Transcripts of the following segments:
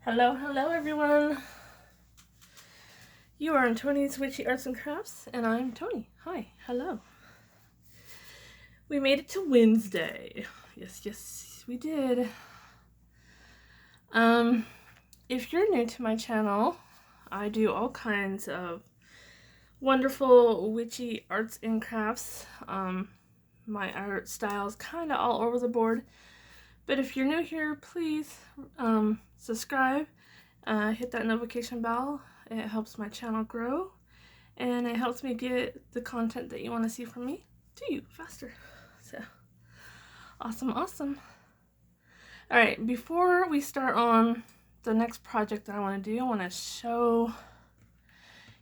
Hello, hello everyone. You are on Tony's Witchy Arts and Crafts, and I'm Tony. Hi, hello. We made it to Wednesday. Yes, we did. If you're new to my channel, I do all kinds of wonderful witchy arts and crafts. My art style's kind of all over the board. But if you're new here, please subscribe. Hit that notification bell. It helps my channel grow, and it helps me get the content that you want to see from me to you faster. So, awesome. All right, before we start on the next project that I want to do, I want to show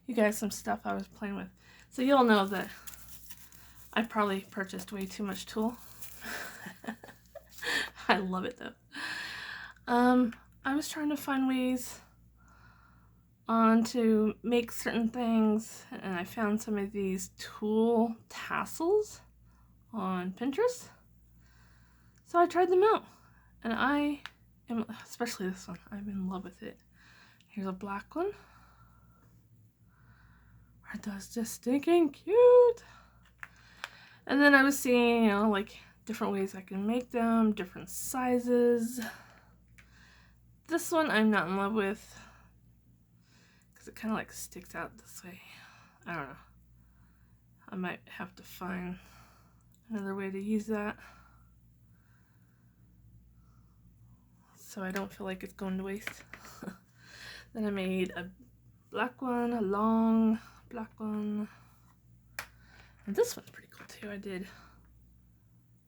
you guys some stuff I was playing with. So you'll know that I probably purchased way too much tulle. I love it though. I was trying to find ways to make certain things, and I found some of these Tulle Tassels on Pinterest. So I tried them out, and I am, especially this one, I'm in love with it. Here's a black one. Aren't those just stinking cute? And then I was seeing, like different ways I can make them, different sizes. This one I'm not in love with because it kind of like sticks out this way. I don't know. I might have to find another way to use that so I don't feel like it's going to waste. Then I made a black one, a long black one. And this one's pretty cool too. I did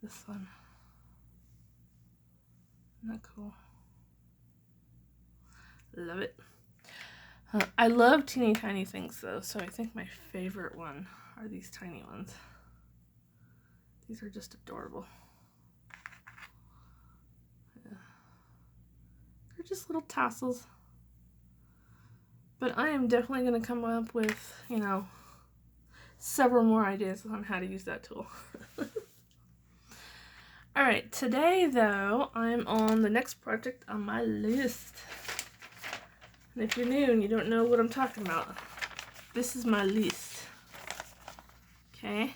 this one. Isn't that cool? Love it. I love teeny tiny things though, so I think my favorite one are these tiny ones. These are just adorable. Yeah. They're just little tassels. But I am definitely going to come up with, several more ideas on how to use that tool. Alright, today though, I'm on the next project on my list. And if you're new and you don't know what I'm talking about, this is my list. Okay?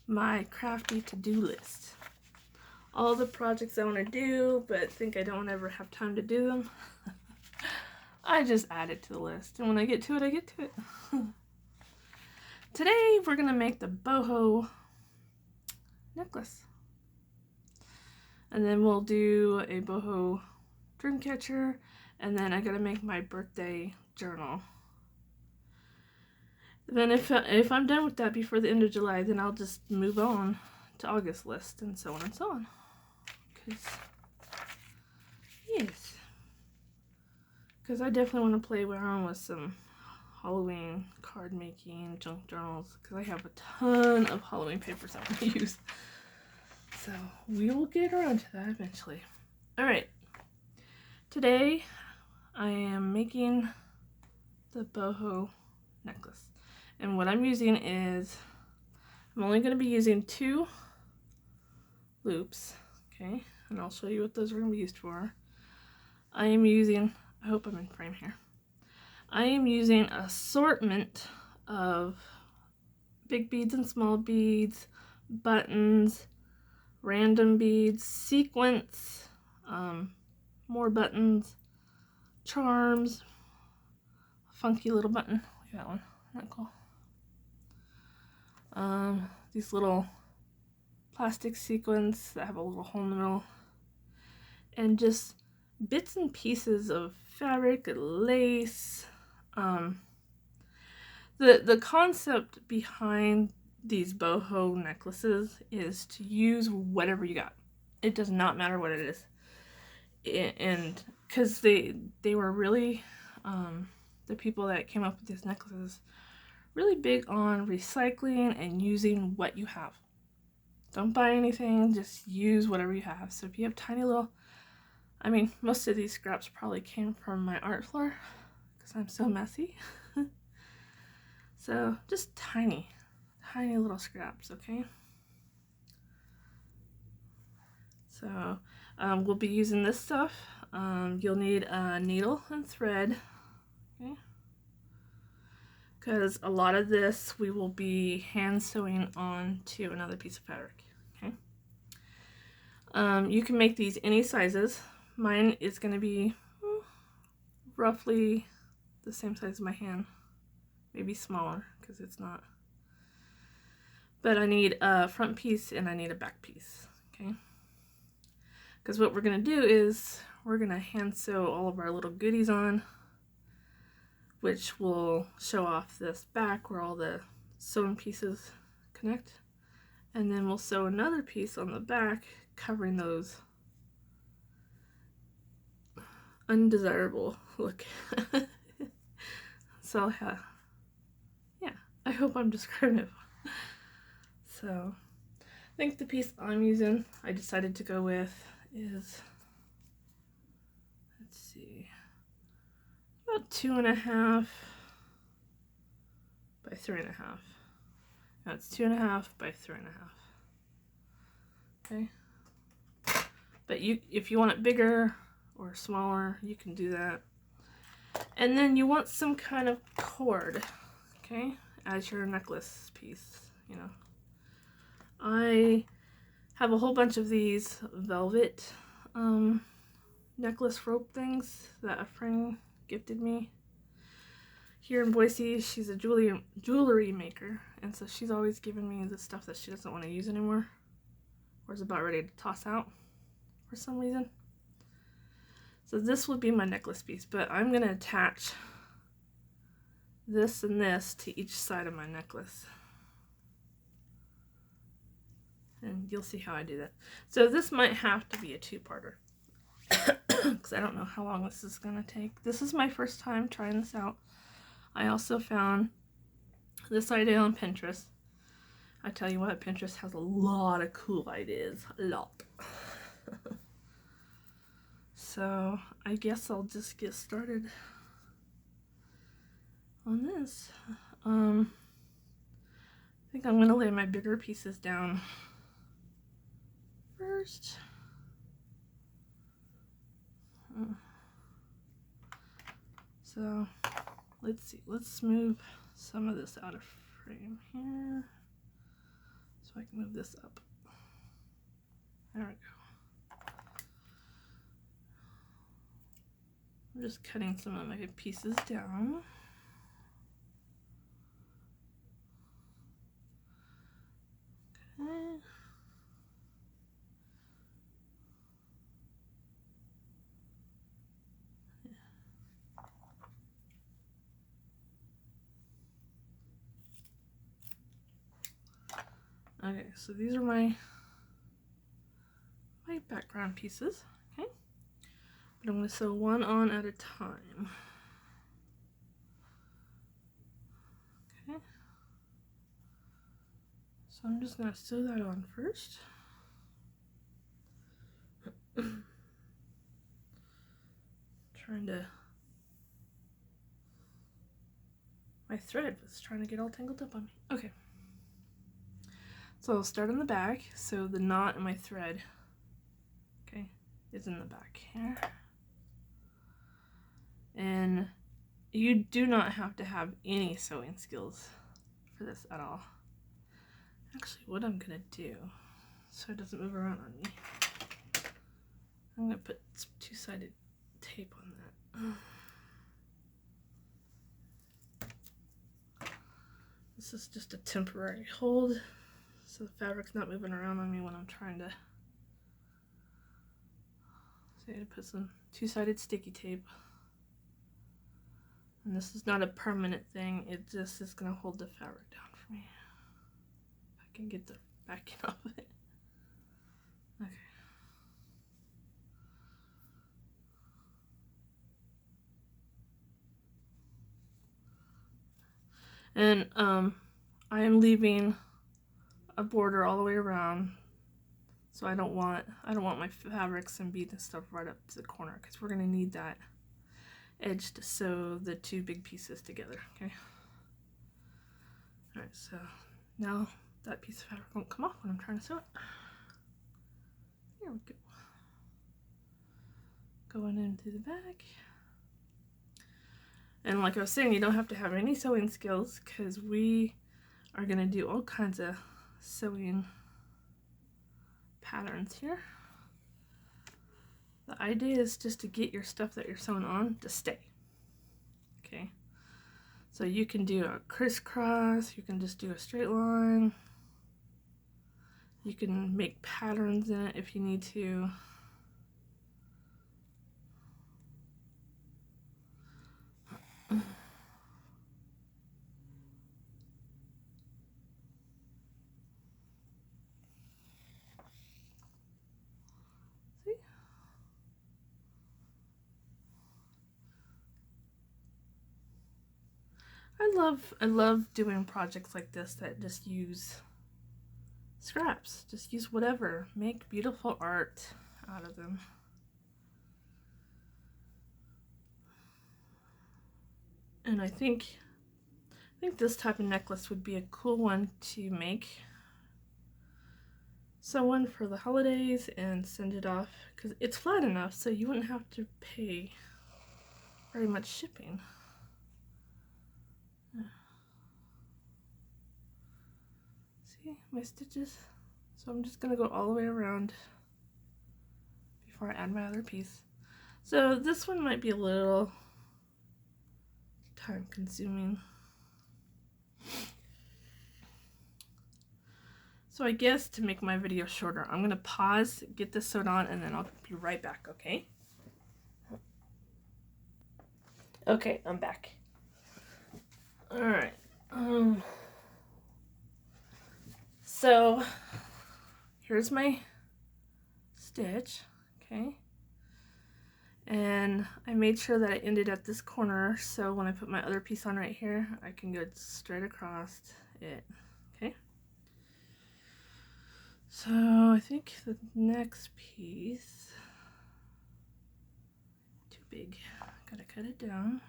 My crafty to-do list. All the projects I want to do, but think I don't ever have time to do them. I just add it to the list. And when I get to it, I get to it. Today, we're going to make the boho necklace. And then we'll do a boho dream catcher. And then I got to make my birthday journal. Then if I'm done with that before the end of July, then I'll just move on to August list and so on and so on. Because I definitely want to play around with some Halloween card making junk journals, because I have a ton of Halloween papers I want to use. So we will get around to that eventually. Alright, today I am making the boho necklace. And what I'm using is, I'm only going to be using 2 loops, okay? And I'll show you what those are going to be used for. I am using, I hope I'm in frame here. I am using an assortment of big beads and small beads, buttons, random beads, sequins, more buttons, charms, a funky little button. Look at that one. Isn't that cool? These little plastic sequins that have a little hole in the middle, and just bits and pieces of fabric, lace. The concept behind these boho necklaces is to use whatever you got. It does not matter what it is. And because they were really, the people that came up with these necklaces, really big on recycling and using what you have. Don't buy anything, just use whatever you have. So if you have tiny little, most of these scraps probably came from my art floor because I'm so messy. So just tiny little scraps, okay? So we'll be using this stuff. You'll need a needle and thread, okay? Because a lot of this we will be hand sewing onto another piece of fabric, okay? You can make these any sizes. Mine is going to be roughly the same size as my hand, maybe smaller because it's not. But I need a front piece and I need a back piece, okay? Because what we're going to do is we're going to hand sew all of our little goodies on, which will show off this back where all the sewn pieces connect. And then we'll sew another piece on the back covering those undesirable look. So yeah, I hope I'm descriptive. So I think the piece I'm using, I decided to go with is, let's see, about 2.5 by 3.5. Now it's 2.5 by 3.5. Okay. But if you want it bigger or smaller, you can do that. And then you want some kind of cord, okay, as your necklace piece, you know. I have a whole bunch of these velvet necklace rope things that a friend gifted me here in Boise. She's a jewelry maker, and so she's always giving me the stuff that she doesn't want to use anymore or is about ready to toss out for some reason. So this would be my necklace piece, but I'm going to attach this and this to each side of my necklace. And you'll see how I do that. So this might have to be a two-parter because I don't know how long this is going to take. This is my first time trying this out. I also found this idea on Pinterest. I tell you what, Pinterest has a lot of cool ideas. A lot. So I guess I'll just get started on this. I think I'm going to lay my bigger pieces down first. So let's see, let's move some of this out of frame here so I can move this up. There we go. I'm just cutting some of my pieces down. Okay. Okay, so these are my background pieces, okay? But I'm going to sew one on at a time. Okay. So I'm just going to sew that on first. Trying to... My thread was trying to get all tangled up on me. Okay. So I'll start on the back. So the knot in my thread, okay, is in the back here. And you do not have to have any sewing skills for this at all. Actually, what I'm gonna do, so it doesn't move around on me, I'm gonna put some two-sided tape on that. This is just a temporary hold, so the fabric's not moving around on me when I'm trying to. So I had to put some two-sided sticky tape. And this is not a permanent thing, it just is going to hold the fabric down for me. If I can get the backing off of it. Okay. And I am leaving a border all the way around, so I don't want my fabrics and beads and stuff right up to the corner, because we're going to need that edge to sew the two big pieces together, okay? Alright, so now that piece of fabric won't come off when I'm trying to sew it. Here we go. going into the back. And like I was saying, you don't have to have any sewing skills because we are going to do all kinds of sewing patterns here. The idea is just to get your stuff that you're sewing on to stay. Okay, so you can do a crisscross, you can just do a straight line, you can make patterns in it if you need to. See? I love doing projects like this that just use scraps. Just use whatever. Make beautiful art out of them. And I think this type of necklace would be a cool one to make someone for the holidays and send it off because it's flat enough so you wouldn't have to pay very much shipping. See my stitches? So I'm just gonna go all the way around before I add my other piece. So this one might be a little time consuming. So I guess to make my video shorter, I'm gonna pause, get this sewed on, and then I'll be right back, okay? Okay, I'm back. All right. So here's my stitch, okay? And I made sure that it ended at this corner, so when I put my other piece on right here, I can go straight across it, okay? So I think the next piece, too big, gotta cut it down.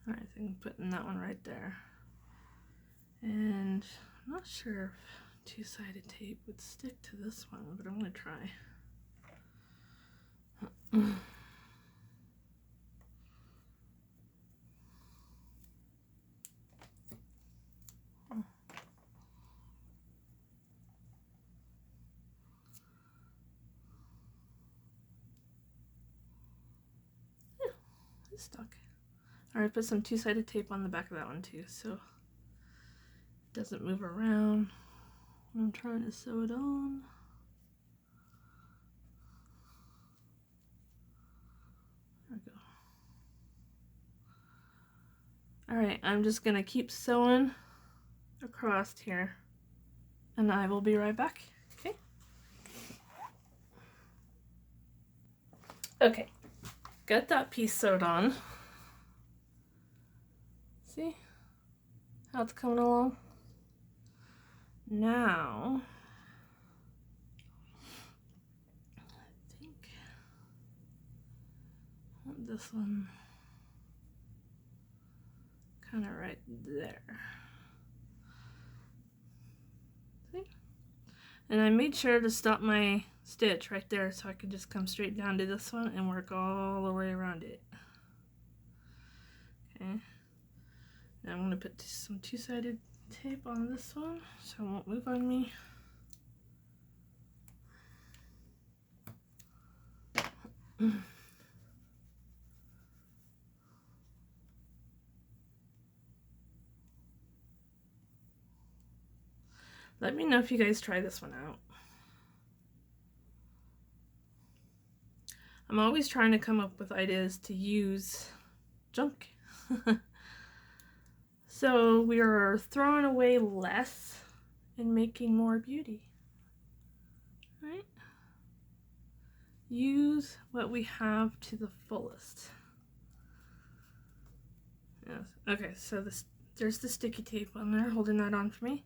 Alright, I think I'm putting that one right there. And I'm not sure if two-sided tape would stick to this one, but I'm gonna try. Yeah, it's stuck. Alright, put some two-sided tape on the back of that one too, so it doesn't move around. I'm trying to sew it on. There we go. Alright, I'm just gonna keep sewing across here, and I will be right back. Okay? Okay, got that piece sewed on. See how it's coming along? Now, I think I want this one kind of right there. See? And I made sure to stop my stitch right there so I could just come straight down to this one and work all the way around it. Okay. Now I'm going to put some two-sided tape on this one so it won't move on me. Let me know if you guys try this one out. I'm always trying to come up with ideas to use junk. So we are throwing away less and making more beauty. Right? Use what we have to the fullest. Yes. Okay, so there's the sticky tape on there holding that on for me.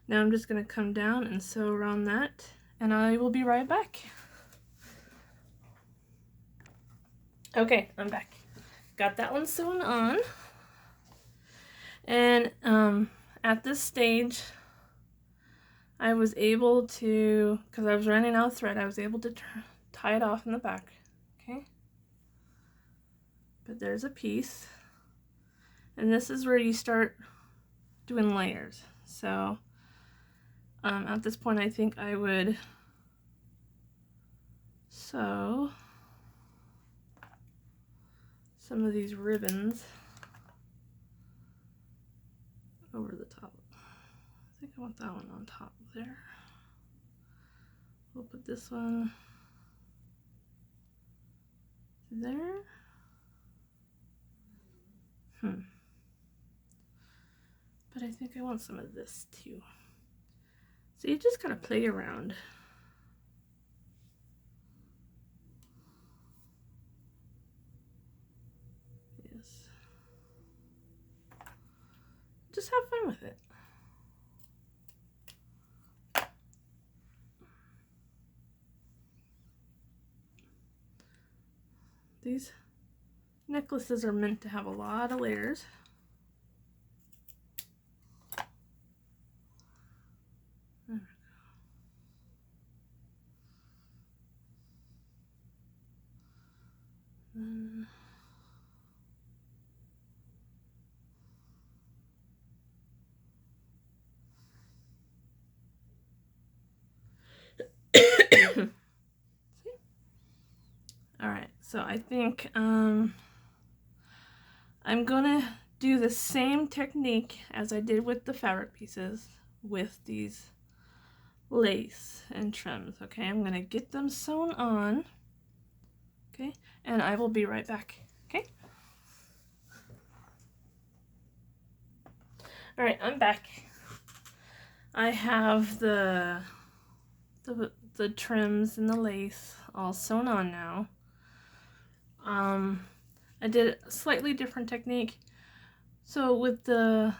Now I'm just going to come down and sew around that, and I will be right back. Okay, I'm back. Got that one sewn on. And at this stage, I was able to, because I was running out of thread, I was able to tie it off in the back. Okay. But there's a piece. And this is where you start doing layers. So at this point, I think I would sew some of these ribbons over the top. I think I want that one on top there. We'll put this one there. But I think I want some of this too. So you just gotta play around. Yes. Just have fun with it. These necklaces are meant to have a lot of layers. There we go. Alright, so I think I'm gonna do the same technique as I did with the fabric pieces with these lace and trims. Okay, I'm gonna get them sewn on. Okay, and I will be right back. Okay. Alright, I'm back. I have the trims and the lace all sewn on now. I did a slightly different technique. So with the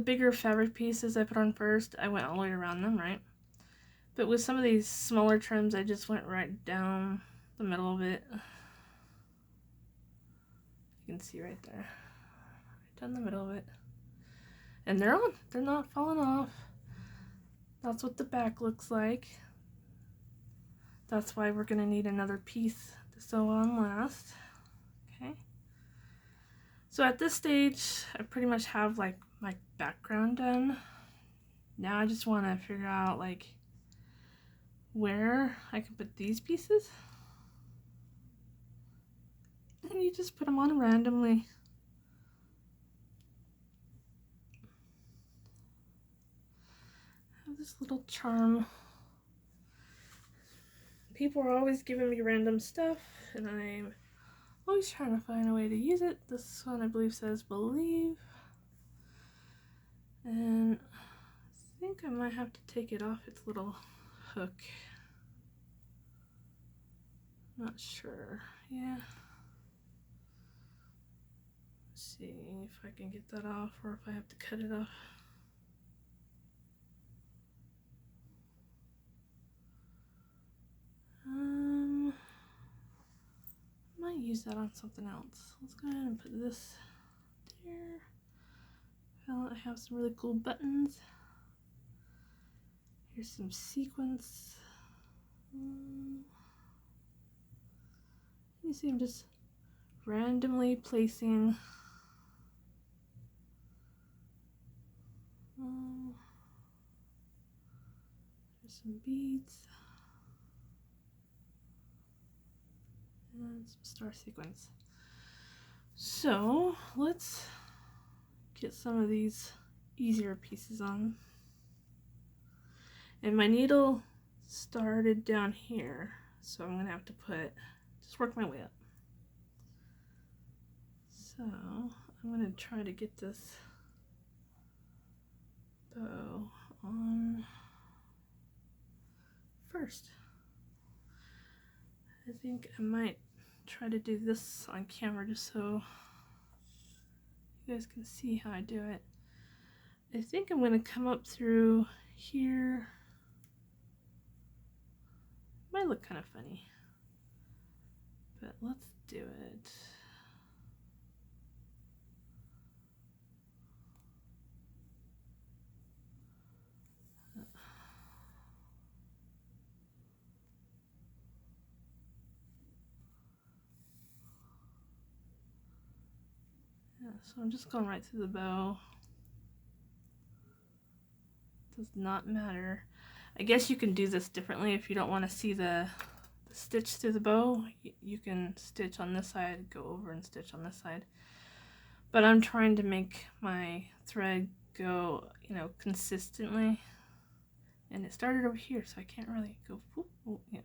bigger fabric pieces I put on first, I went all the way around them, right? But with some of these smaller trims, I just went right down the middle of it. You can see right there. Right down the middle of it. And they're on. They're not falling off. That's what the back looks like. That's why we're going to need another piece to sew on last. Okay. So at this stage, I pretty much have like my background done. Now I just want to figure out like where I can put these pieces. And you just put them on randomly. I have this little charm. People are always giving me random stuff, and I'm always trying to find a way to use it. This one I believe says believe. And I think I might have to take it off its little hook. Not sure. Yeah. Let's see if I can get that off or if I have to cut it off. I might use that on something else. Let's go ahead and put this there. Well, I have some really cool buttons. Here's some sequins. You see I'm just randomly placing there's some beads and some star sequins. So let's get some of these easier pieces on. And my needle started down here, so I'm gonna have to just work my way up. So I'm gonna try to get this bow on first. I think I might try to do this on camera just so you guys can see how I do it. I think I'm gonna come up through here. Might look kind of funny, but let's do it. Yeah, so I'm just going right through the bow. Does not matter. I guess you can do this differently if you don't want to see the stitch through the bow. You can stitch on this side, go over and stitch on this side. But I'm trying to make my thread go, you know, consistently. And it started over here, so I can't really go, whoop, whoop, yeah.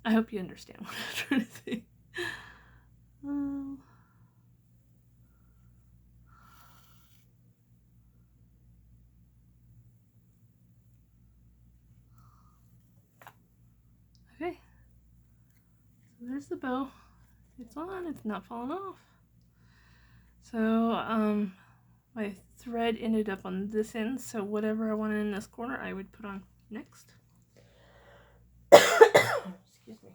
I hope you understand what I'm trying to say. Okay, so there's the bow. It's on, it's not falling off. So my thread ended up on this end, so whatever I wanted in this corner I would put on next. Excuse me.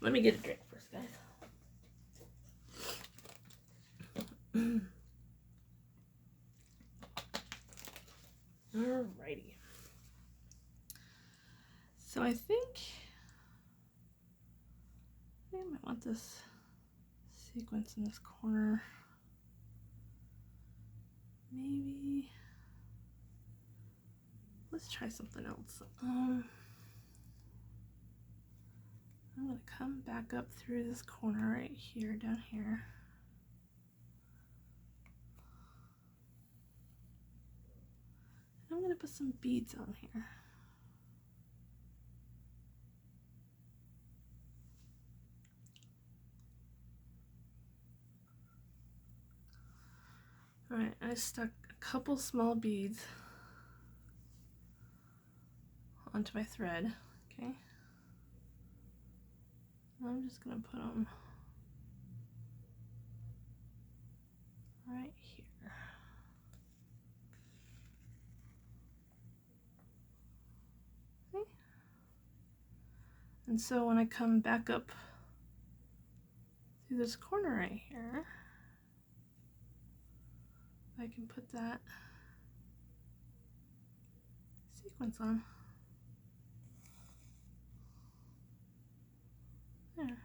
Let me get a drink first, guys. Alrighty. So I think I might want this sequence in this corner. Maybe let's try something else. I'm gonna come back up through this corner right here, down here. And I'm gonna put some beads on here. Alright, I stuck a couple small beads onto my thread, okay? I'm just gonna put them right here. Okay. And so when I come back up through this corner right here, I can put that sequence on. There.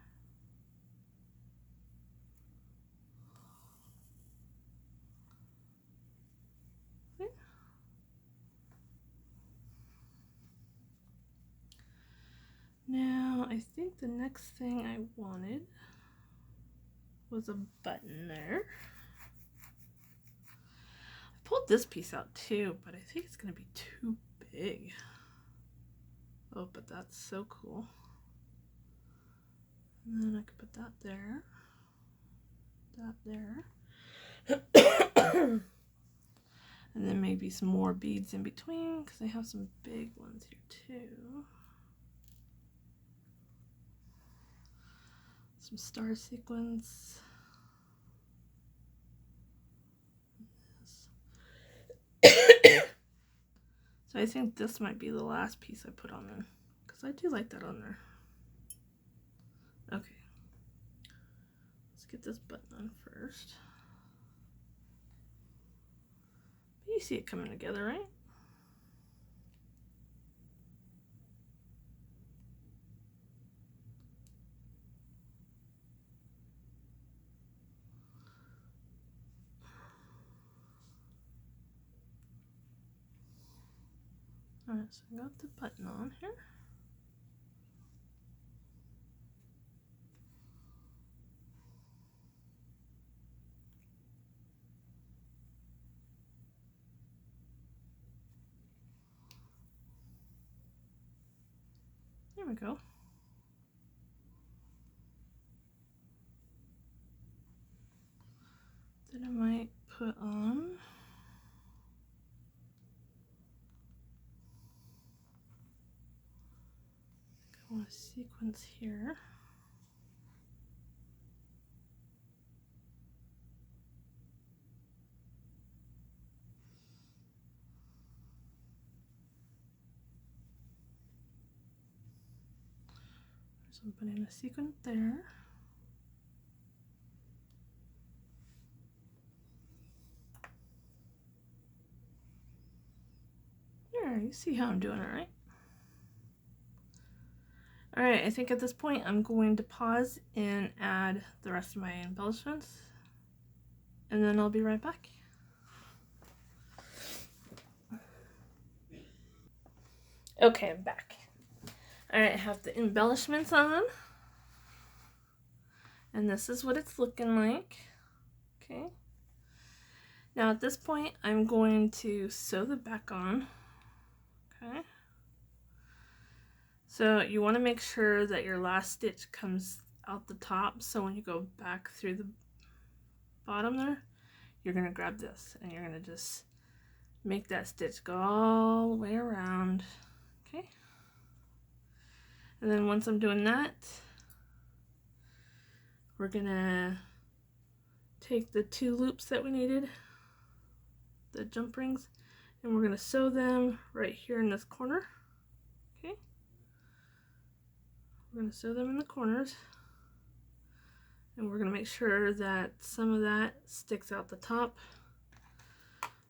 Okay. Now I think the next thing I wanted was a button there. I pulled this piece out too, but I think it's gonna be too big. Oh, but that's so cool. And then I could put that there, that there. And then maybe some more beads in between, because I have some big ones here too. Some star sequins. So I think this might be the last piece I put on there, because I do like that on there. Okay, let's get this button on first. But you see it coming together, right? Alright, so I got the button on here. There we go. Then I might put on a sequence here. So I'm putting a sequin there. There, you see how I'm doing it, right? Alright, I think at this point I'm going to pause and add the rest of my embellishments, and then I'll be right back. Okay, I'm back. Alright, I have the embellishments on, and this is what it's looking like. Okay. Now at this point I'm going to sew the back on. Okay. So you want to make sure that your last stitch comes out the top, so when you go back through the bottom there, you're going to grab this and you're going to just make that stitch go all the way around. Okay. And then once I'm doing that, we're going to take the 2 loops that we needed, the jump rings, and we're going to sew them right here in this corner. Okay. We're going to sew them in the corners, and we're going to make sure that some of that sticks out the top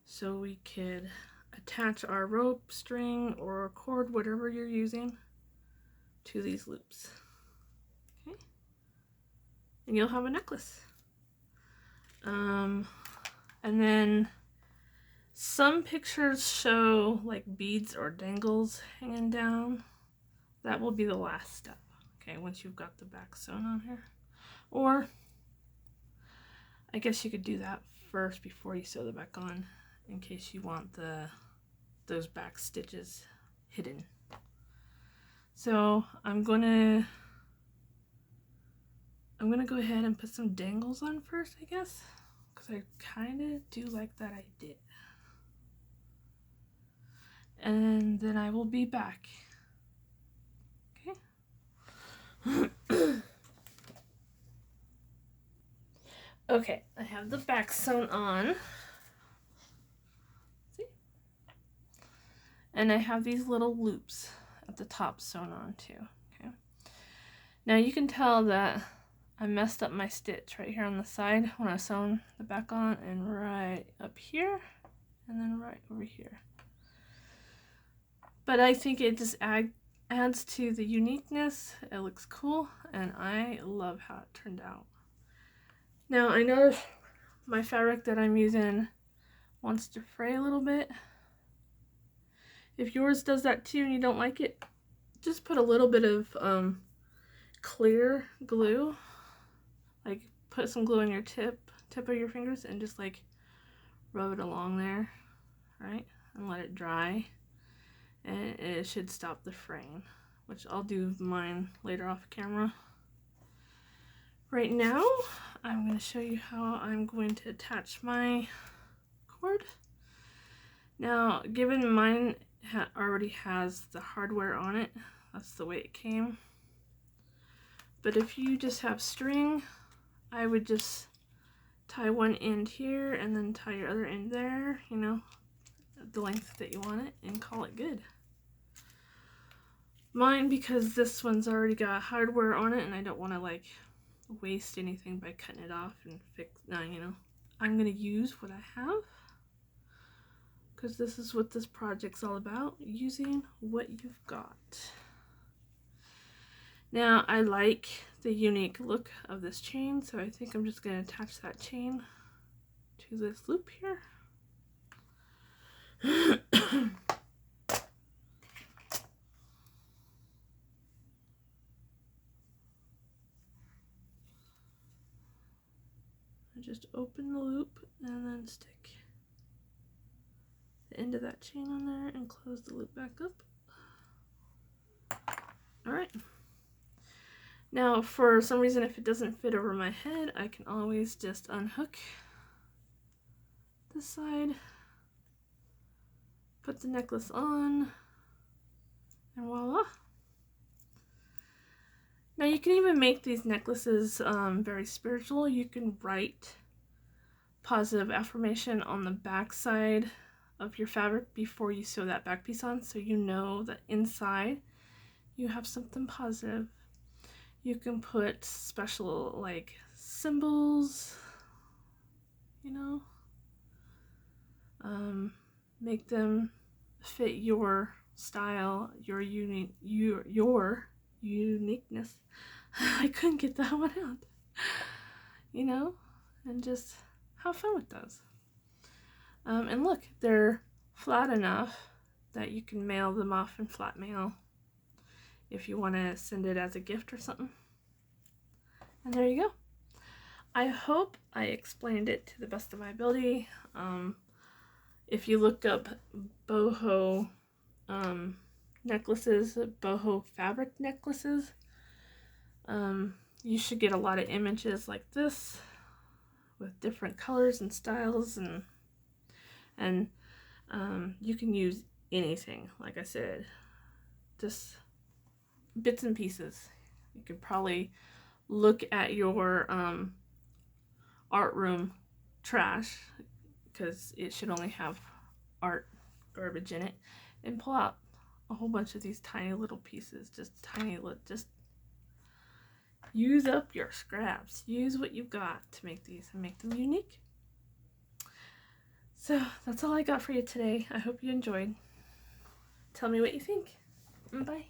so we could attach our rope, string, or cord, whatever you're using, to these loops. Okay. And you'll have a necklace. And then some pictures show like beads or dangles hanging down. That will be the last step. Okay, once you've got the back sewn on here. Or I guess you could do that first before you sew the back on, in case you want those back stitches hidden. So I'm gonna go ahead and put some dangles on first, I guess, because I kind of do like that idea. And then I will be back. Okay. Okay, I have the back sewn on. See? And I have these little loops at the top sewn on too. Okay. Now you can tell that I messed up my stitch right here on the side when I sewn the back on, and right up here, and then right over here. But I think it just adds to the uniqueness. It looks cool, and I love how it turned out. Now I know my fabric that I'm using wants to fray a little bit. If yours does that too and you don't like it, just put a little bit of clear glue. Like put some glue on your tip of your fingers and just like rub it along there, right? And let it dry. And it should stop the fraying, which I'll do mine later off camera. Right now, I'm going to show you how I'm going to attach my cord. Now, given mine already has the hardware on it, that's the way it came. But if you just have string, I would just tie one end here and then tie your other end there, you know, the length that you want it, and call it good. Mine, because this one's already got hardware on it and I don't want to like waste anything by cutting it off and you know, I'm gonna use what I have, because this is what this project's all about, using what you've got. Now I like the unique look of this chain, so I think I'm just gonna attach that chain to this loop here. Just open the loop and then stick the end of that chain on there and close the loop back up. Alright. Now for some reason, if it doesn't fit over my head, I can always just unhook this side, put the necklace on, and voila. Now you can even make these necklaces very spiritual. You can write positive affirmation on the back side of your fabric before you sew that back piece on, so you know that inside you have something positive. You can put special like symbols, you know, make them fit your style, your uniqueness. I couldn't get that one out. You know, and just have fun with those. And look, they're flat enough that you can mail them off in flat mail if you want to send it as a gift or something. And there you go. I hope I explained it to the best of my ability. If you look up boho necklaces, boho fabric necklaces, you should get a lot of images like this with different colors and styles, and you can use anything, like I said, just bits and pieces. You could probably look at your art room trash, because it should only have art garbage in it, and pull out a whole bunch of these tiny little pieces, just use up your scraps. Use what you've got to make these and make them unique. So that's all I got for you today. I hope you enjoyed. Tell me what you think. Bye.